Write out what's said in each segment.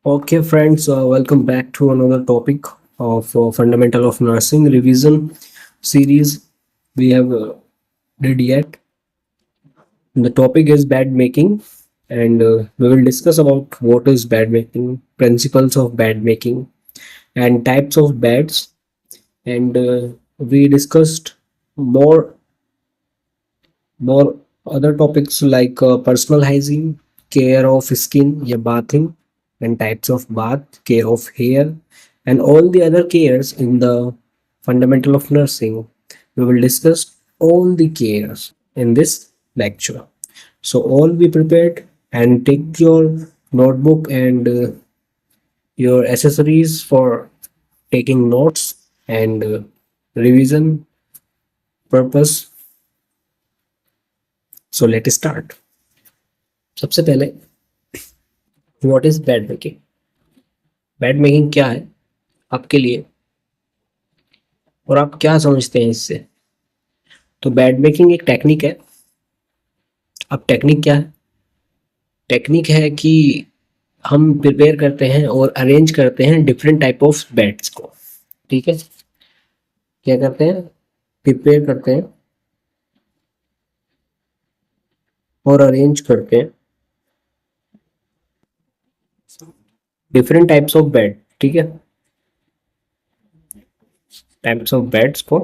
Okay, friends, welcome back to another topic of Fundamental of Nursing revision series we have did yet. The topic is bed making, and we will discuss about what is bed making, principles of bed making, and types of beds. And we discussed more more other topics like personal hygiene, care of skin, yeah, bathing, and types of bath, care of hair, and all the other cares in the fundamental of nursing. We will discuss all the cares in this lecture. So all be prepared and take your notebook and your accessories for taking notes and revision purpose. So let us start. सबसे पहले what is bed making. Bed making क्या है आपके लिए और आप क्या समझते हैं इससे। तो बेड मेकिंग एक टेक्निक है। अब टेक्निक क्या है? टेक्निक है कि हम प्रिपेयर करते हैं और अरेंज करते हैं डिफरेंट टाइप ऑफ बेड्स को। ठीक है, क्या करते हैं? प्रिपेयर करते हैं और अरेंज करते हैं डिफरेंट टाइप्स ऑफ बेड। ठीक है, टाइप्स ऑफ बेड्स को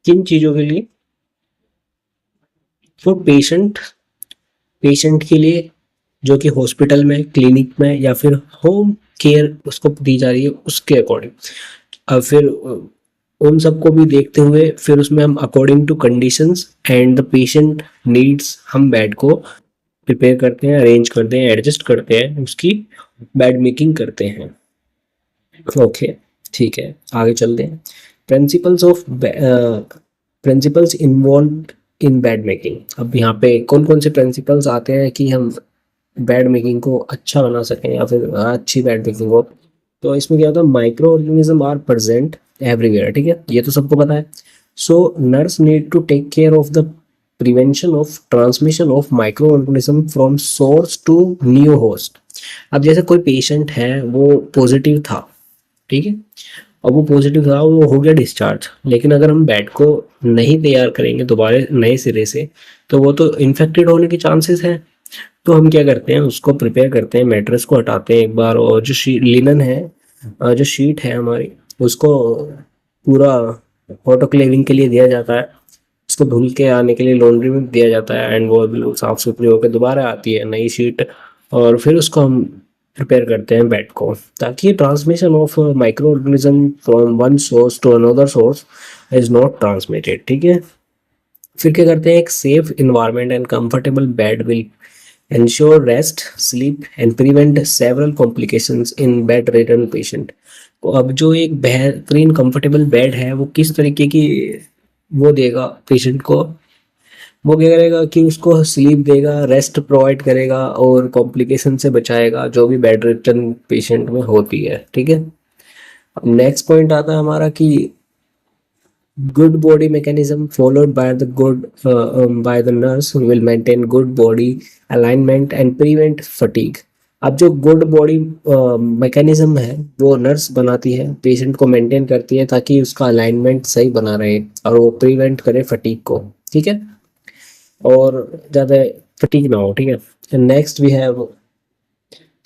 किन चीजों के लिए? फॉर पेशेंट के लिए जो कि हॉस्पिटल में, क्लिनिक में या फिर होम केयर उसको दी जा रही है उसके अकॉर्डिंग। अब फिर उन सबको भी देखते हुए फिर उसमें हम according to conditions and the patient needs हम बेड को प्रिपेयर करते हैं, अरेंज करते हैं, एडजस्ट करते हैं, उसकी बेड मेकिंग करते हैं। ओके, ठीक है, आगे चलते हैं। Principles of principles involve in bed making. अब यहाँ पे कौन कौन से प्रिंसिपल्स आते हैं कि हम बेड मेकिंग को अच्छा बना सकें या फिर अच्छी बेड मेकिंग हो। तो इसमें क्या होता है? Microorganism are present everywhere. ठीक है, ये तो सबको पता है। So nurse need to take care of the prevention of transmission of microorganism from source to new host. अब जैसे कोई पेशेंट है, वो पॉजिटिव था, ठीक है, अब वो पॉजिटिव था, वो हो गया डिस्चार्ज, लेकिन अगर हम बेड को नहीं तैयार करेंगे दोबारा नए सिरे से तो वो तो इन्फेक्टेड होने के चांसेस हैं। तो हम क्या करते हैं, उसको प्रिपेयर करते हैं, मैट्रेस को हटाते हैं एक बार, और जो लिनन है, जो शीट है हमारी, उसको पूरा ऑटोक्लेविंग के लिए दिया जाता है। उसको धुल के आने के लिए लॉन्ड्री में दिया जाता है एंड वो बिल्कुल साफ सुथरी होकर दोबारा आती है नई शीट। और फिर उसको हम प्रिपेयर करते हैं बेड को, ताकि transmission of microorganism from one source to another source is not transmitted. ठीक है, फिर क्या करते हैं, एक safe environment and comfortable bed will ensure rest, sleep and prevent several complications in bed-ridden patient। तो अब जो एक बेहतरीन कंफर्टेबल बेड है वो किस तरीके की वो देगा पेशेंट को, वो क्या करेगा कि उसको स्लीप देगा, रेस्ट प्रोवाइड करेगा और कॉम्प्लिकेशन से बचाएगा जो भी बेड रिटर्न पेशेंट में होती है। ठीक है, अब नेक्स्ट पॉइंट आता है हमारा कि good body mechanism followed by the good by the nurse who will maintain good body alignment and prevent fatigue। अब जो गुड बॉडी मैकेनिज्म है वो नर्स बनाती है, पेशेंट को मेंटेन करती है ताकि उसका अलाइनमेंट सही बना रहे और वो प्रिवेंट करे फटीग को। ठीक है, और ज़्यादा फटीग ना हो। ठीक है, next we have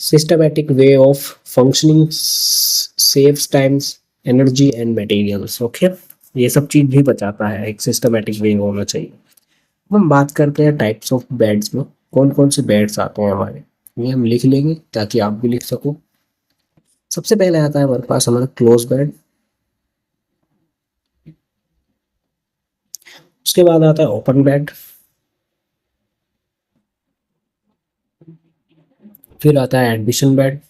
systematic way of functioning saves times energy and materials. Okay, ये सब चीज भी बचाता है, एक सिस्टमैटिक वे होना चाहिए। अब हम बात करते हैं टाइप्स ऑफ बेड्स में, कौन कौन से बेड्स आते हैं हमारे, ये हम लिख लेंगे ताकि आप भी लिख सको। सबसे पहले आता है हमारे पास हमारा क्लोज बेड, उसके बाद आता है ओपन बेड, फिर आता है admission bed,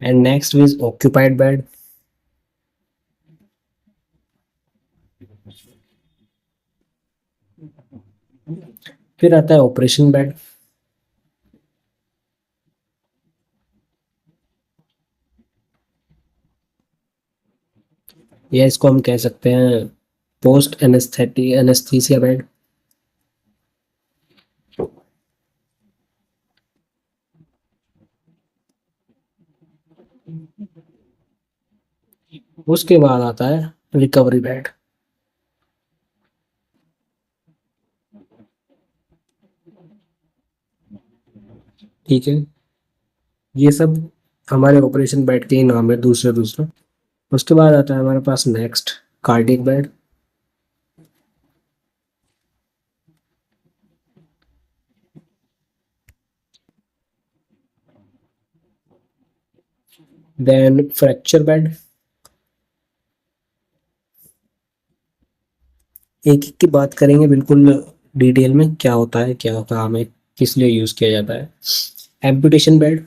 and next is occupied bed, फिर आता है ऑपरेशन बेड, या इसको हम कह सकते हैं पोस्ट एनेस्थीसिया बेड। उसके बाद आता है रिकवरी बेड। ठीक है, ये सब हमारे ऑपरेशन बेड के ही नाम है दूसरे दूसरे। उसके बाद आता है हमारे पास next cardiac bed. Then fracture bed. एक एक की बात करेंगे बिल्कुल डिटेल में, क्या होता है, क्या काम है, किस लिए यूज किया जाता है। Amputation bed.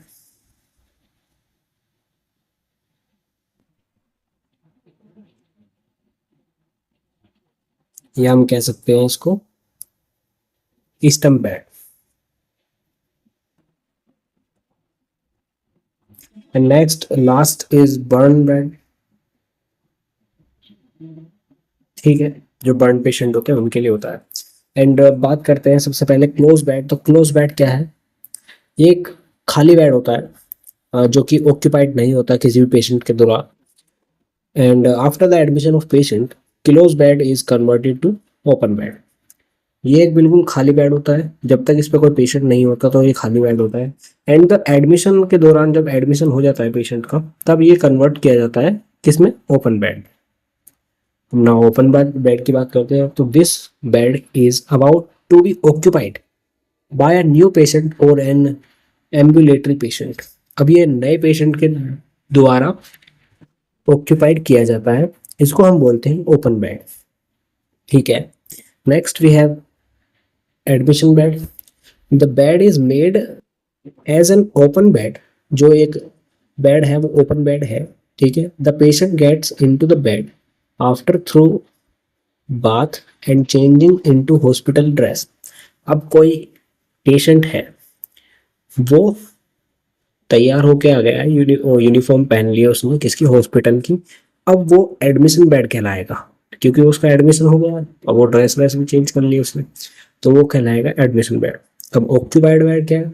या हम कह सकते हैं इसको stump bed. And next last is burn bed. ठीक है, जो बर्न पेशेंट होते हैं उनके लिए होता है। एंड बात करते हैं सबसे पहले क्लोज बेड। तो क्लोज बेड क्या है? ये एक खाली बेड होता है जो कि ऑक्यूपाइड नहीं होता किसी भी पेशेंट के दौरान। And after the admission of patient, close bed is converted to open bed. ये एक बिल्कुल खाली बेड होता है, जब तक इस पे कोई पेशेंट नहीं होता तो ये खाली बेड होता है। एंड द एडमिशन के दौरान जब एडमिशन हो जाता है पेशेंट का, तब ये कन्वर्ट किया जाता है किसमें? Open bed. हम ना ओपन बेड की बात करते हैं, तो this bed is about to be occupied by a new patient और एन एम्बुलेटरी पेशेंट। अब ये नए पेशेंट के द्वारा ऑक्यूपाइड किया जाता है, इसको हम बोलते हैं ओपन बेड। ठीक है, next we have admission bed. The bed is made as an open bed. जो एक बेड है वो ओपन बेड है। ठीक है, the patient gets into the bed after through bath and changing into hospital dress. अब कोई पेशेंट है, वो तैयार होके आ गया है, यूनिफॉर्म पहन लिया उसने किसकी? हॉस्पिटल की। अब वो एडमिशन बेड कहलाएगा, क्योंकि उसका एडमिशन हो गया। अब वो ड्रेस व्रेस भी चेंज कर ली उसने, तो वो कहलाएगा एडमिशन बेड। अब ऑक्यूपाइड बेड क्या है?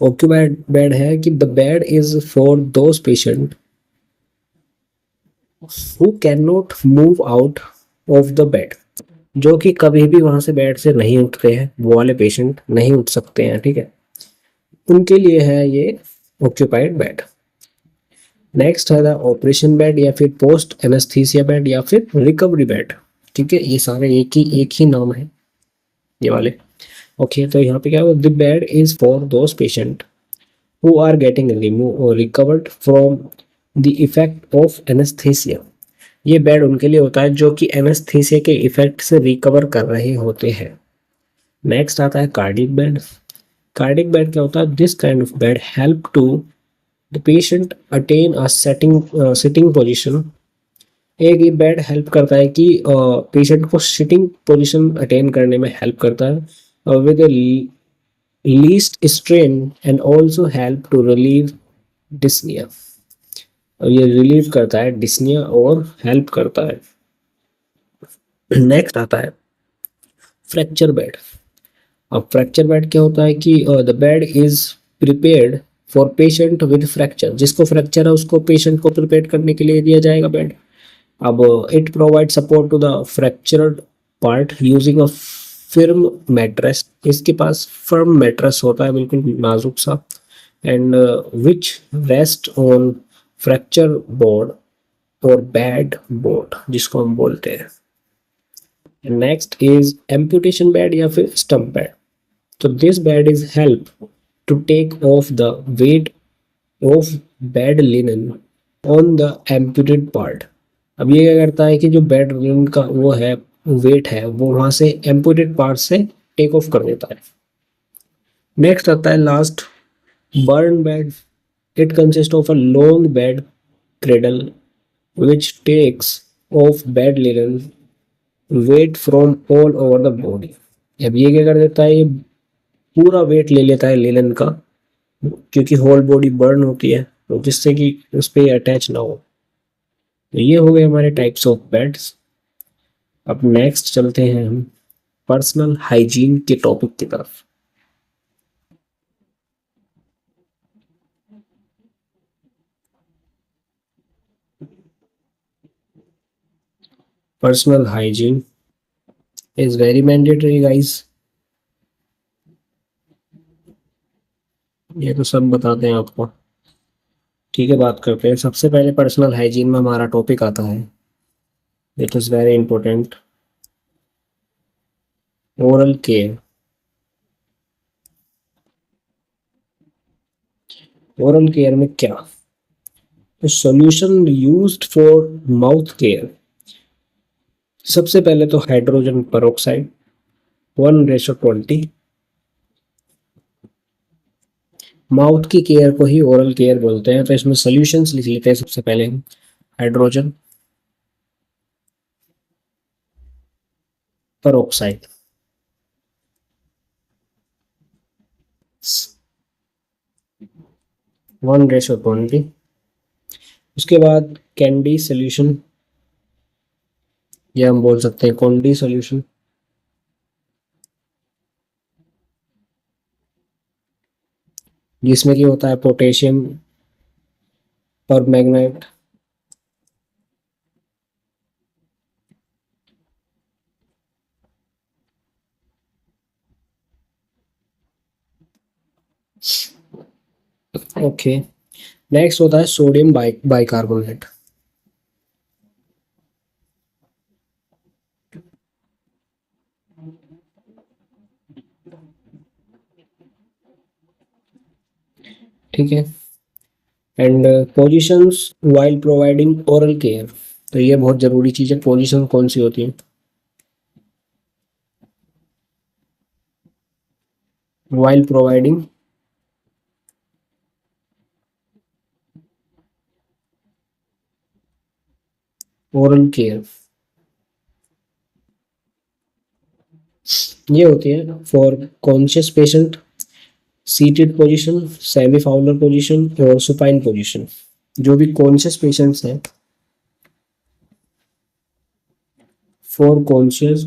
ऑक्यूपाइड बेड है कि the bed is for those patient who can not move out of the bed. जो कि कभी भी वहां से बेड से नहीं उठते हैं, वो वाले पेशेंट नहीं उठ सकते हैं। ठीक है, उनके लिए है ये ऑक्यूपाइड बेड। नेक्स्ट है ऑपरेशन बेड, या फिर पोस्ट एनेस्थीसिया बेड, या फिर रिकवरी बेड। ठीक है, ये सारे एक ही नाम है ये वाले। ओके, तो यहाँ पे क्या है? The bed is for those patient who are getting recovered from the effect of anaesthesia. ये बेड उनके लिए होता है जो कि एनेस्थीसिया के इफेक्ट से रिकवर कर रहे होते हैं। नेक्स्ट आता है कार्डियक बेड। कार्डियक बेड क्या होता है? This kind of bed help to the patient attain a sitting position. एक ये बेड हेल्प करता है कि पेशेंट को सिटिंग पोजीशन अटेन करने में हेल्प करता है with least strain and also help to relieve dyspnoea. ये रिलीव करता है डिस्निया और हेल्प करता है। नेक्स्ट आता है फ्रैक्चर बेड। अब फ्रैक्चर बेड क्या होता है कि the bed is prepared for patient with fracture. जिसको फ्रैक्चर है उसको पेशेंट को प्रिपेयर करने के लिए दिया जाएगा बेड। अब it provide support to the fractured part using a firm mattress. इसके पास फर्म मैट्रेस होता है, बिल्कुल नाजुक सा। And which rest on fracture board और बैड बोर्ड, जिसको हम बोलते हैं। नेक्स्ट इज एम्पुटेशन बेड या फिर स्टम्प बेड। तो this bed is help to take off the weight of bed linen on the amputated part. अब ये क्या करता है कि जो बेड लिनन का वो है वेट है, वो वहां से एम्पुटेड पार्ट से टेक ऑफ कर देता है। नेक्स्ट आता है last burn bed. It consist of a long bed cradle which takes off bed linen weight from all over the body. अब ये क्या कर देता है? ये पूरा वेट ले लेता है लिनन का, क्योंकि होल बॉडी बर्न होती है, तो जिससे कि उस पर अटैच ना हो। तो ये हो गए हमारे टाइप्स ऑफ बेड्स। अब नेक्स्ट चलते हैं हम पर्सनल हाइजीन के टॉपिक की तरफ। Personal hygiene is very mandatory guys. ये तो सब बताते हैं आपको। ठीक है, बात करते हैं। सबसे पहले पर्सनल हाइजीन में हमारा टॉपिक आता है, it is very important, oral care. Oral care में क्या, तो solution used for mouth care. सबसे पहले तो हाइड्रोजन पेरोक्साइड 1:20। माउथ की केयर को ही ओरल केयर बोलते हैं, तो इसमें सॉल्यूशंस लिख लेते हैं सबसे पहले हम। Hydrogen peroxide 1:20। उसके बाद कैंडी सॉल्यूशन, या हम बोल सकते हैं कॉन्डी सॉल्यूशन, जिसमें कि होता है पोटेशियम पर मैग्नेट। ओके, नेक्स्ट होता है सोडियम बाइकार्बोनेट। ठीक है, and positions while providing oral care. तो ये बहुत जरूरी चीज है, पोजीशन कौन सी होती है वाइल प्रोवाइडिंग ओरल केयर। ये होती है for conscious patient, seated position, semi Fowler position और सुपाइन पोजीशन। जो भी कॉन्शियस पेशेंट्स हैं, फॉर कॉन्शियस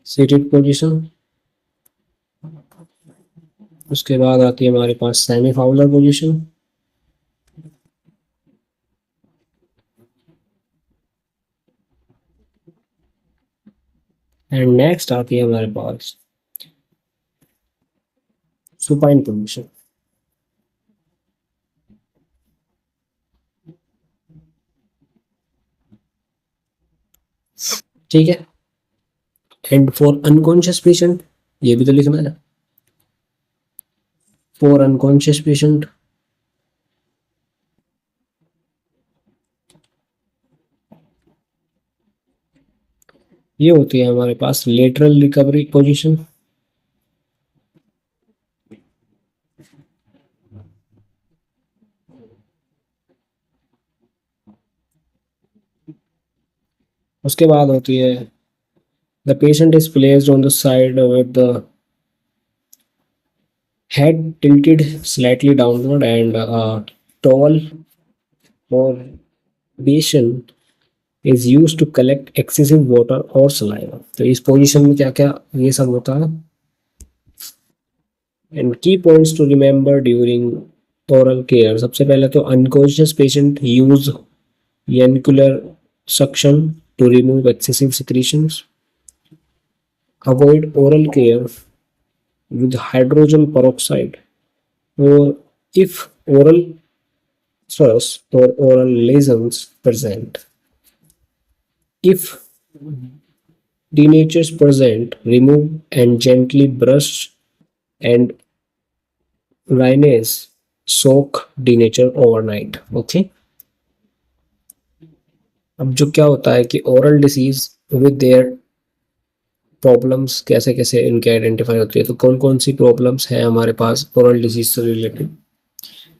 सीटेड पोजीशन। उसके बाद आती है हमारे पास semi Fowler position. And next आती है हमारे पास सुपाइन पोजीशन। ठीक है, एंड फॉर अनकॉन्शियस पेशेंट, ये भी तो लिखना है, फॉर अनकॉन्शियस पेशेंट ये होती है हमारे पास लेटरल रिकवरी पोजीशन। उसके बाद होती है the patient is placed on the side with the head tilted slightly downward and a towel or basin is used to collect excessive water or saliva। तो इस पोजीशन में क्या क्या ये सब होता है। And key points to remember during oral care, सबसे पहले तो unconscious patient use Yankauer suction to remove excessive secretions, avoid oral care with hydrogen peroxide, or if oral thrush or oral lesions present. If denatures present, remove and gently brush and rinse soak denature overnight। Okay, अब जो क्या होता है कि oral disease with their problems कैसे कैसे इनके identify होती है, तो कौन कौन सी प्रॉब्लम्स हैं हमारे पास ओरल डिसीज से रिलेटेड,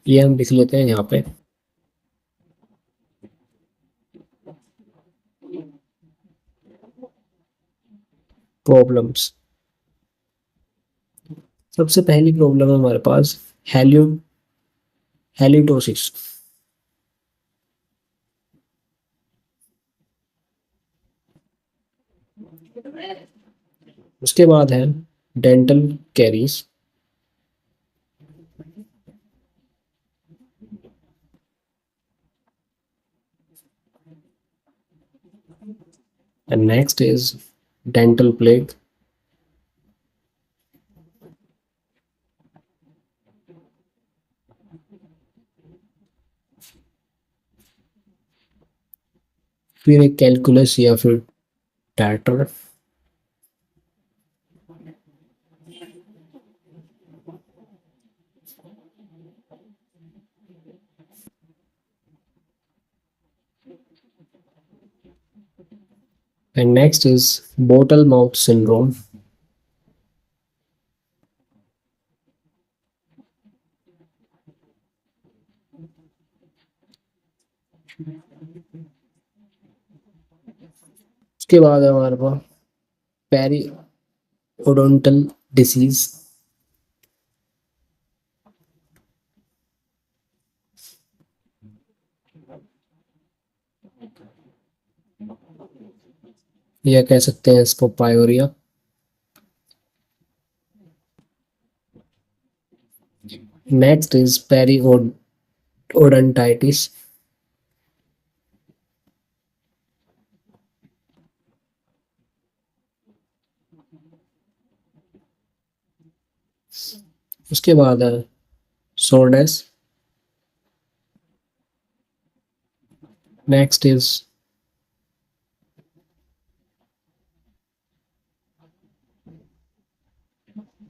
ये हम लिख लेते हैं यहाँ पे। प्रॉब्लम्स। सबसे पहली प्रॉब्लम है हमारे पास हेलिटोसिस। उसके बाद है dental carries. And next is dental plague. फिर एक कैलकुलस या फिर tartar. And next is bottle mouth syndrome. उसके बाद है हमारे पास पेरिओडोंटल डिसीज। या कह सकते हैं इसको पायोरिया। Next is पेरिओडोंटाइटिस। उसके बाद है soreness. Next is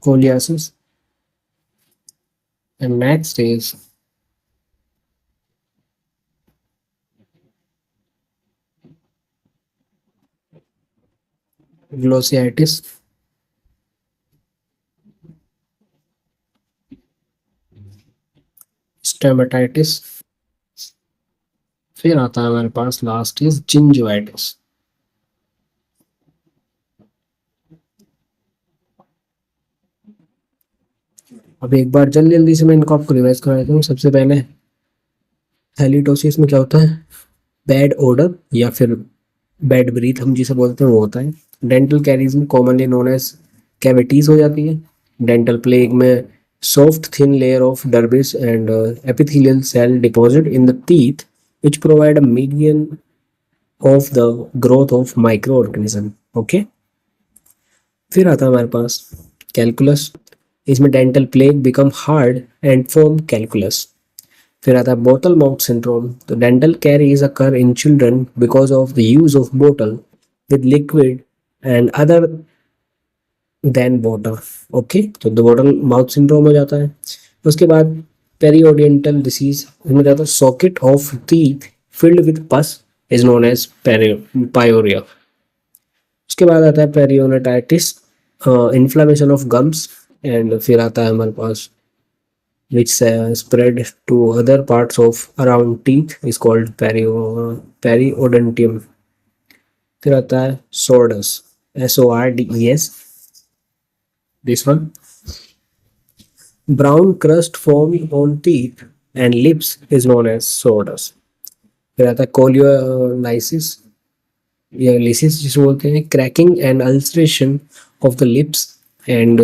cheilosis. And next is glossitis. Stomatitis. फिर आता है हमारे पास लास्ट इज जिंजिवाइटिस। अब एक बार जल्दी जल्दी से मैं इनको आपको रिवाइज करा देता हूँ। सबसे पहले हेलिटोसिस में क्या होता है, बैड ओडर या फिर बैड ब्रीथ हम जिसे बोलते हैं वो होता है। डेंटल कैरीज में कॉमनली नोन एज कैविटीज हो जाती है। डेंटल प्लेग में soft thin layer of debris and epithelial cell deposit in the teeth which provide a median of the growth of microorganism। Okay, फिर आता है हमारे पास कैलकुलस। इसमें dental plaque become hard and form calculus. फिर आता है बोतल माउथ सिंड्रोम। तो dental caries occur in children because of the use of बोतल with liquid and other than water. Okay, तो द बोतल माउथ सिंड्रोम हो जाता है। उसके बाद पेरियोडेंटल डिसीज, इसमें जाता है socket of teeth filled with पस इज नोन एज पायोरिया। उसके बाद आता है पेरियोनेटाइटिस, इन्फ्लामेशन ऑफ गम्स। एंड फिर आता है हमारे पास which spread to other parts of around teeth is called periodontium। फिर आता है sordus, SORDES, this one। brown crust formed on teeth and lips is known as sordus। फिर आता है कोलियोलाइसिस या लिसिस जिसे बोलते हैं, cracking and ulceration of the lips and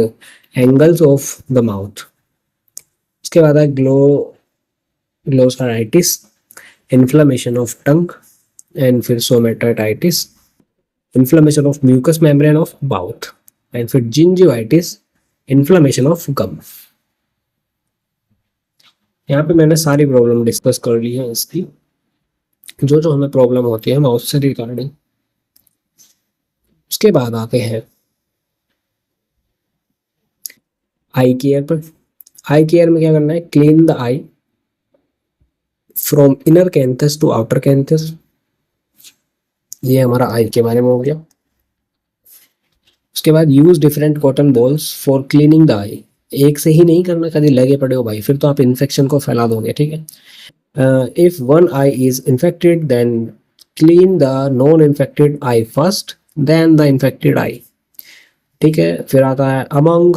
angles of the mouth. उसके बाद है glossitis, inflammation of tongue. And फिर stomatitis, inflammation of mucous membrane of mouth. And फिर जिंजिवाइटिस, इन्फ्लामेशन ऑफ गम। यहाँ पे मैंने सारी प्रॉब्लम डिस्कस कर ली है इसकी, जो जो हमें प्रॉब्लम होती है माउथ से रिगार्डिंग। उसके बाद आते हैं आई केयर पर। आई केयर में क्या करना है, clean the eye from inner canthus to outer canthus. ये हमारा आई के बारे में हो गया। उसके बाद use different cotton balls for cleaning the eye. एक से ही नहीं करना, कभी लगे पड़े हो भाई, फिर तो आप इन्फेक्शन को फैला दोगे। ठीक है, if one eye is infected then clean the non infected eye first then the infected eye. ठीक है। फिर आता है among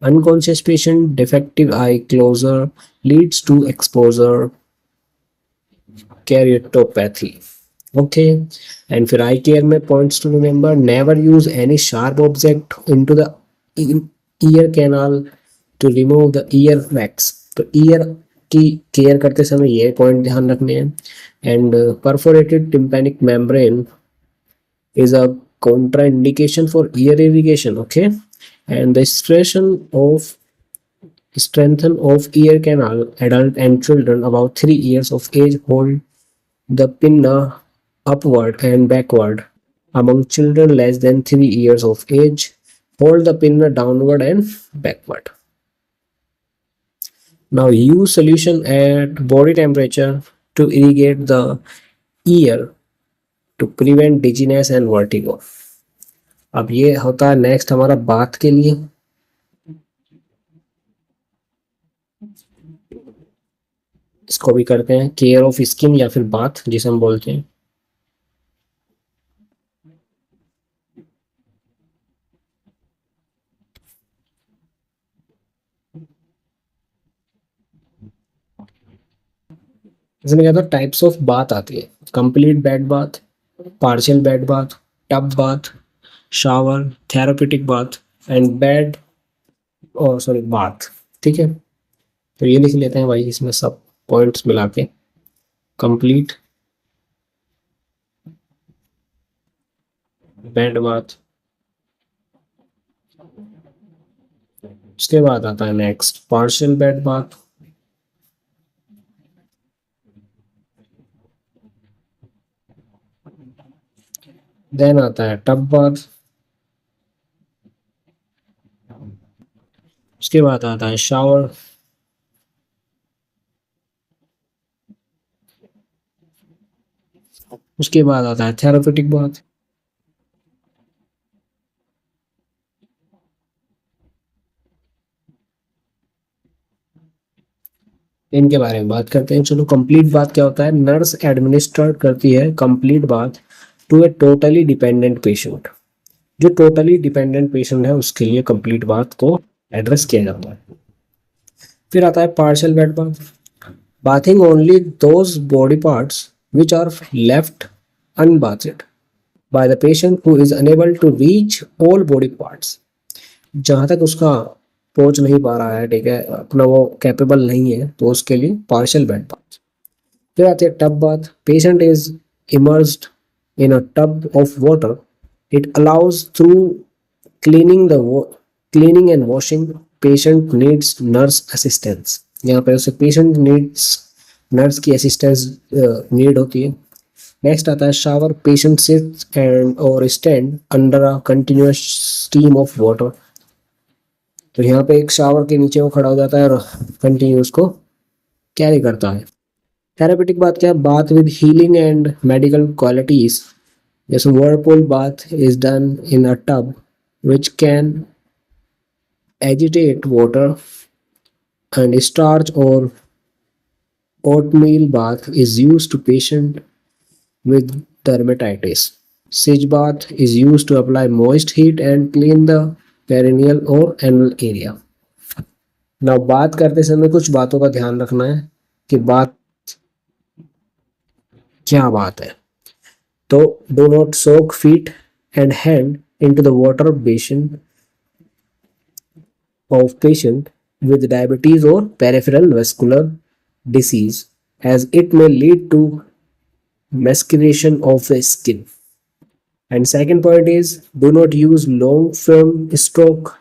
unconscious patient defective eye closure leads to exposure keratopathy. Okay. And फिर आई केयर में points to remember, never use any sharp object into the ear canal to remove the ear wax. तो ear की care करते समय ये point ध्यान रखने हैं। And perforated tympanic membrane is a contraindication for ear irrigation. Okay. And the strengthen of ear canal, adult and children about 3 years of age hold the pinna upward and backward. Among children less than 3 years of age, hold the pinna downward and backward. Now use solution at body temperature to irrigate the ear to prevent dizziness and vertigo. अब ये होता है next हमारा बात के लिए। इसको भी करते हैं केयर ऑफ स्किन या फिर बाथ जिसे हम बोलते हैं। इसमें क्या था, टाइप्स ऑफ बाथ आती है, complete bed bath, partial bed bath, tub bath, shower, therapeutic bath and bed और सॉरी बाथ। ठीक है, तो ये लिख लेते हैं भाई इसमें सब पॉइंट्स मिला के, कंप्लीट बेड बाथ। उसके बाद आता है next partial bed bath, then आता है टब बाथ, उसके बाद आता है शावर, उसके बाद आता है थेरापेटिक बाथ, इनके बारे में बात करते हैं। चलो कंप्लीट बाथ क्या होता है, नर्स एडमिनिस्टर करती है complete bath to a totally dependent patient. जो टोटली डिपेंडेंट पेशेंट है उसके लिए कंप्लीट बाथ को एड्रेस किया जाता है। फिर आता है partial bed bath, bathing only those body parts which are left unbathed by the patient who is unable to reach all body parts। जहाँ तक उसका पहुंच नहीं पा रहा है, ठीक है, अपना वो कैपेबल नहीं है, तो उसके लिए पार्शियल बेड बाथ। फिर आती है tub bath, patient is immersed in a tub of water, it allows through cleaning the cleaning and washing, patient needs nurse assistance. यहाँ पे उसे पेशेंट नीड्स नर्स की असिस्टेंस नीड होती है। नेक्स्ट आता है शावर, पेशेंट सिट एंड और stand under a continuous steam of water. तो यहाँ पे एक शावर के नीचे वो खड़ा हो जाता है और कंटिन्यू उसको कैरी करता है। थेरापेटिक बात क्या है, bath with healing and medical qualities, जैसे whirlpool bath is done in a tub which can agitate water, and starch or oatmeal bath is used to patient with dermatitis. Sage bath is used to apply moist heat and clean the perineal or anal area. Now बात करते समय कुछ बातों का ध्यान रखना है कि बात क्या बात है। तो do not soak feet and hand into the water basin of patient with diabetes or peripheral vascular disease, as it may lead to maceration of the skin. And second point is, do not use long firm stroke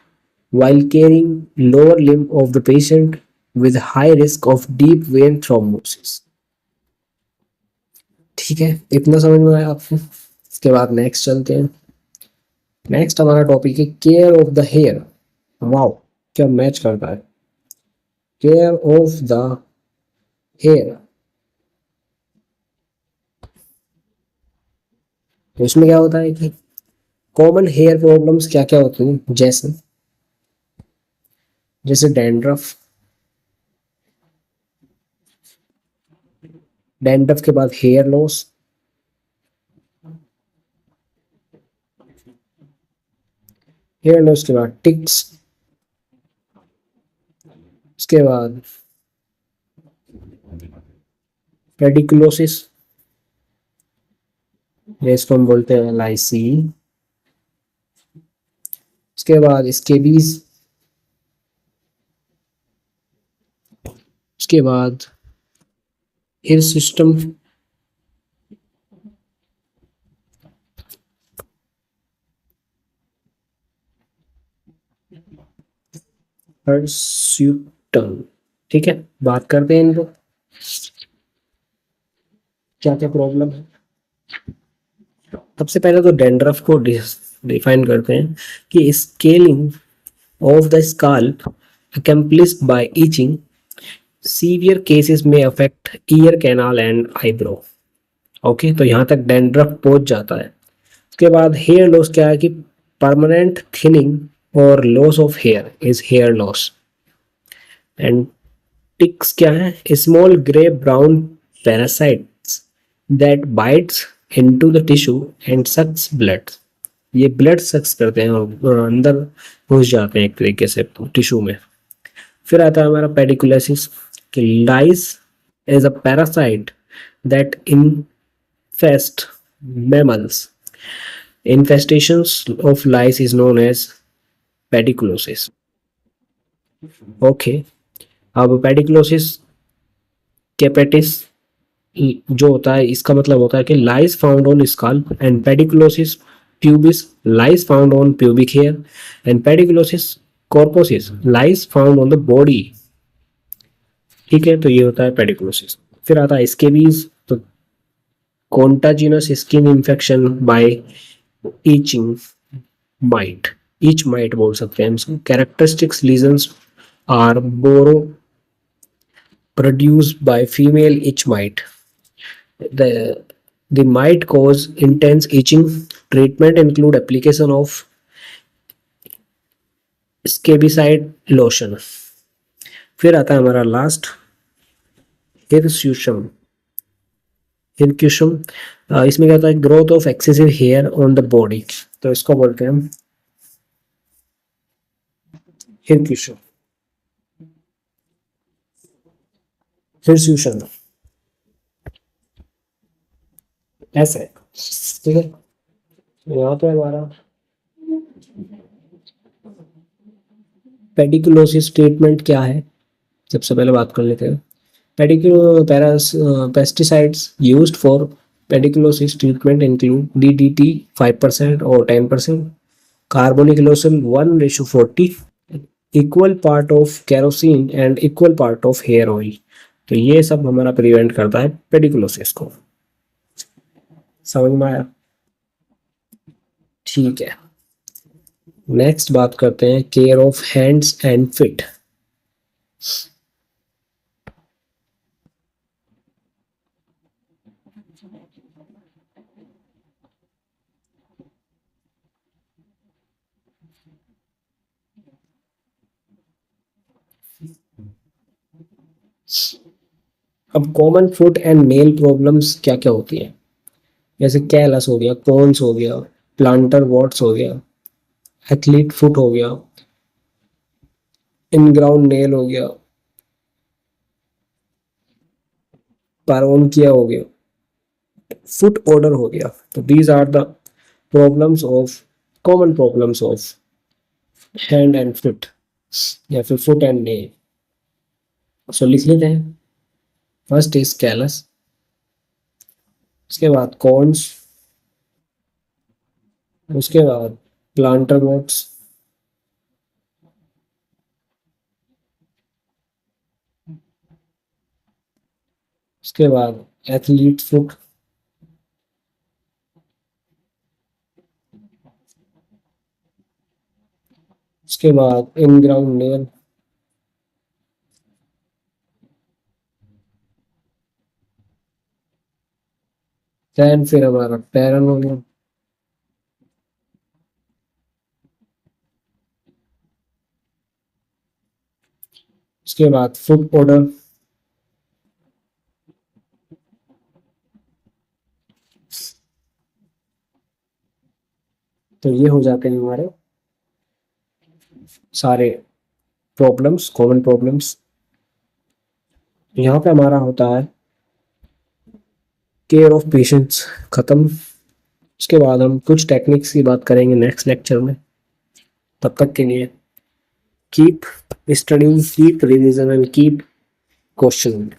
while carrying lower limb of the patient with high risk of deep vein thrombosis। ठीक है, इतना समझ में आया आपको। इसके बाद next चलते हैं। नेक्स्ट हमारा टॉपिक है care of the hair. Wow, क्या मैच करता है, केयर ऑफ द हेयर। तो इसमें क्या होता है कि कॉमन हेयर प्रॉब्लम्स क्या क्या होती हैं, जैसे जैसे डैंड्रफ के बाद हेयर लॉस, हेयर लॉस के बाद टिक्स, उसके बाद पेडिकुलोसिस, ये इसको हम बोलते हैं लाइसी। उसके बाद स्केबीज, उसके बाद हेयर सिस्टम, हर्स्यूटन। ठीक है, बात करते हैं इनको क्या क्या प्रॉब्लम है। सबसे पहले तो डैंड्रफ को डिफाइन करते हैं कि scaling of the scalp accomplished by itching, severe cases may affect ear canal and eyebrow। Okay, तो यहाँ तक डैंड्रफ पहुंच जाता है। उसके बाद हेयर लॉस क्या है कि परमानेंट थिनिंग और loss of hair is hair loss. And ticks क्या है, small grey brown parasites that bites into the tissue and sucks blood. ये ब्लड सक्स करते हैं और अंदर घुस जाते हैं एक तरीके से टिश्यू में। फिर आता है हमारा पेडिकुलेसिस कि lice is a parasite that infest mammals। Infestations of lice is known as pediculosis। Okay, अब पेडिकुलोसिस कैपेटिस जो होता है इसका मतलब होता है कि lice found on scalp, and pediculosis pubis lice found on pubic hair, and pediculosis corporis lice found on the body. ठीक है, तो ये होता है पेडिकुलोसिस। फिर आता है स्केबीज, तो contagious skin infection by itching mite, itch mite बोल सकते हैं इसको। Characteristic lesions are burrow produced by female itch mite। The might cause intense itching। Treatment include application of scabicide lotion. फिर आता है हमारा लास्ट हिरस्यूशम। हिरक्यूशम, इसमें क्या होता है, growth of excessive hair on the body, तो इसको बोलते हैं हम हिरक्यूशम, हिरस्यूशम ऐसे है। ठीक है, यहाँ पे हमारा पेडिकुलोसिस ट्रीटमेंट क्या है, सबसे पहले बात कर लेते हैं। Pesticides used for pediculosis treatment include DDT 5% or 10%, carbonic lotion 1:40, equal part of kerosene and equal part of hair oil। तो ये सब हमारा प्रिवेंट करता है पेडिकुलोसिस को। समझ में आया? ठीक है, नेक्स्ट बात करते हैं care of hands and feet. अब common foot and nail problems क्या क्या होती हैं, जैसे कैलस हो गया, कॉन्स हो गया, प्लांटर वॉट्स हो गया, एथलीट फुट हो गया, इनग्राउंड नेल हो गया, पारोनकिया हो गया, फुट ऑर्डर हो गया। तो these are the problems of common problems of hand and foot या फिर फुट एंड नेल। सो लिख लेते हैं। फर्स्ट इज कैलस, उसके बाद कॉन्स, उसके बाद प्लांटर वॉट्स, उसके बाद एथलीट फुट, उसके बाद इन ग्राउंड नेल, देन फिर हमारा पैरन हो गया, उसके बाद फुट ऑर्डर, तो ये हो जाते हैं हमारे सारे प्रॉब्लम्स, कॉमन प्रॉब्लम्स। यहाँ पे हमारा होता है केयर ऑफ पेशेंट्स खत्म। उसके बाद हम कुछ टेक्निक्स की बात करेंगे नेक्स्ट लेक्चर में। तब तक के लिए keep studying, keep revision and keep question.